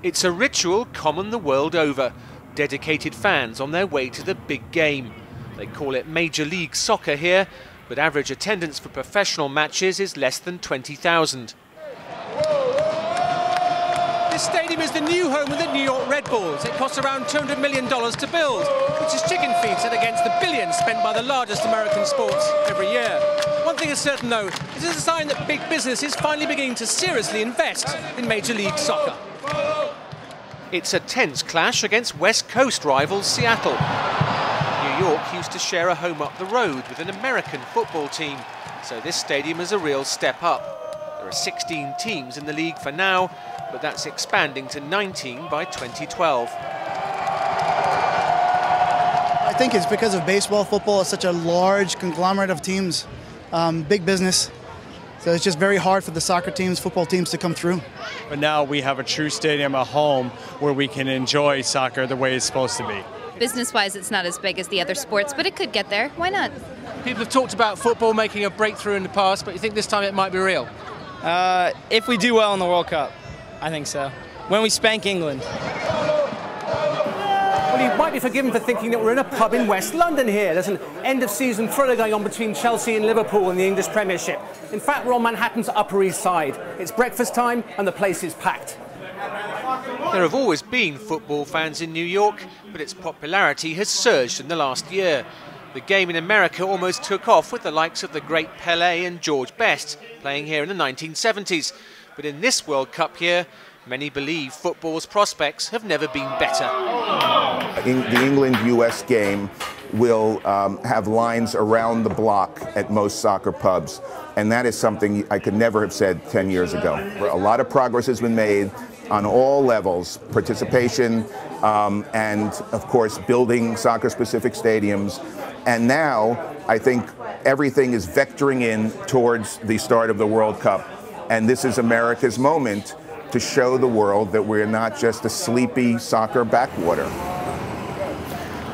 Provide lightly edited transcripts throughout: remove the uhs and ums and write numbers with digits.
It's a ritual common the world over. Dedicated fans on their way to the big game. They call it Major League Soccer here, but average attendance for professional matches is less than 20,000. This stadium is the new home of the New York Red Bulls. It costs around $200 million to build, which is chicken feed set against the billions spent by the largest American sports every year. One thing is certain though, this is a sign that big business is finally beginning to seriously invest in Major League Soccer. It's a tense clash against West Coast rivals Seattle. New York used to share a home up the road with an American football team, so this stadium is a real step up. There are 16 teams in the league for now, but that's expanding to 19 by 2012. I think it's because of baseball. Football is such a large conglomerate of teams, big business. So it's just very hard for the soccer teams, football teams to come through. But now we have a true stadium at home where we can enjoy soccer the way it's supposed to be. Business-wise, it's not as big as the other sports, but it could get there. Why not? People have talked about football making a breakthrough in the past, but you think this time it might be real? If we do well in the World Cup, I think so. When we spank England. Well, you might be forgiven for thinking that we're in a pub in West London here. There's an end-of-season thriller going on between Chelsea and Liverpool in the English Premiership. In fact, we're on Manhattan's Upper East Side. It's breakfast time and the place is packed. There have always been football fans in New York, but its popularity has surged in the last year. The game in America almost took off with the likes of the great Pelé and George Best playing here in the 1970s. But in this World Cup year, many believe football's prospects have never been better. The England-US game will have lines around the block at most soccer pubs, and that is something I could never have said 10 years ago. A lot of progress has been made on all levels, participation and, of course, building soccer-specific stadiums. And now I think everything is vectoring in towards the start of the World Cup. And this is America's moment to show the world that we're not just a sleepy soccer backwater.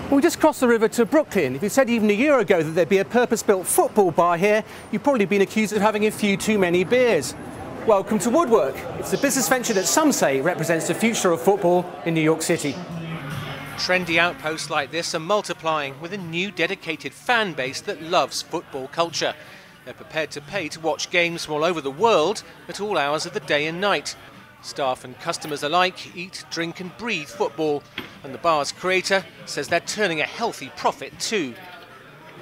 We just crossed the river to Brooklyn. If you said even a year ago that there'd be a purpose-built football bar here, you've probably been accused of having a few too many beers. Welcome to Woodwork. It's a business venture that some say represents the future of football in New York City. Trendy outposts like this are multiplying with a new dedicated fan base that loves football culture. They're prepared to pay to watch games from all over the world at all hours of the day and night. Staff and customers alike eat, drink and breathe football, and the bar's creator says they're turning a healthy profit too.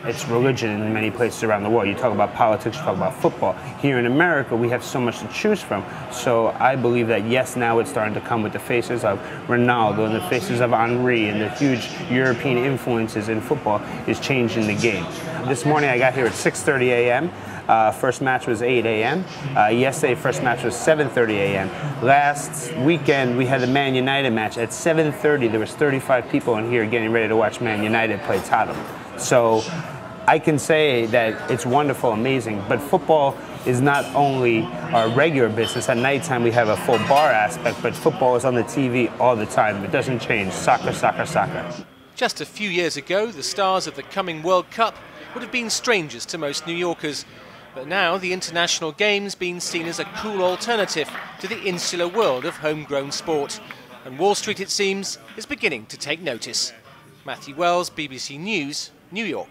It's religion in many places around the world. You talk about politics, you talk about football. Here in America, we have so much to choose from. So I believe that, yes, now it's starting to come with the faces of Ronaldo and the faces of Henry and the huge European influences in football is changing the game. This morning I got here at 6:30 a.m. First match was 8 a.m. Yesterday, first match was 7:30 a.m. Last weekend, we had the Man United match. At 7:30, there was 35 people in here getting ready to watch Man United play Tottenham. So I can say that it's wonderful, amazing, but football is not only our regular business. At nighttime, we have a full bar aspect, but football is on the TV all the time. It doesn't change. Soccer, soccer, soccer. Just a few years ago, the stars of the coming World Cup would have been strangers to most New Yorkers. But now the international game's been seen as a cool alternative to the insular world of homegrown sport. And Wall Street, it seems, is beginning to take notice. Matthew Wells, BBC News, New York.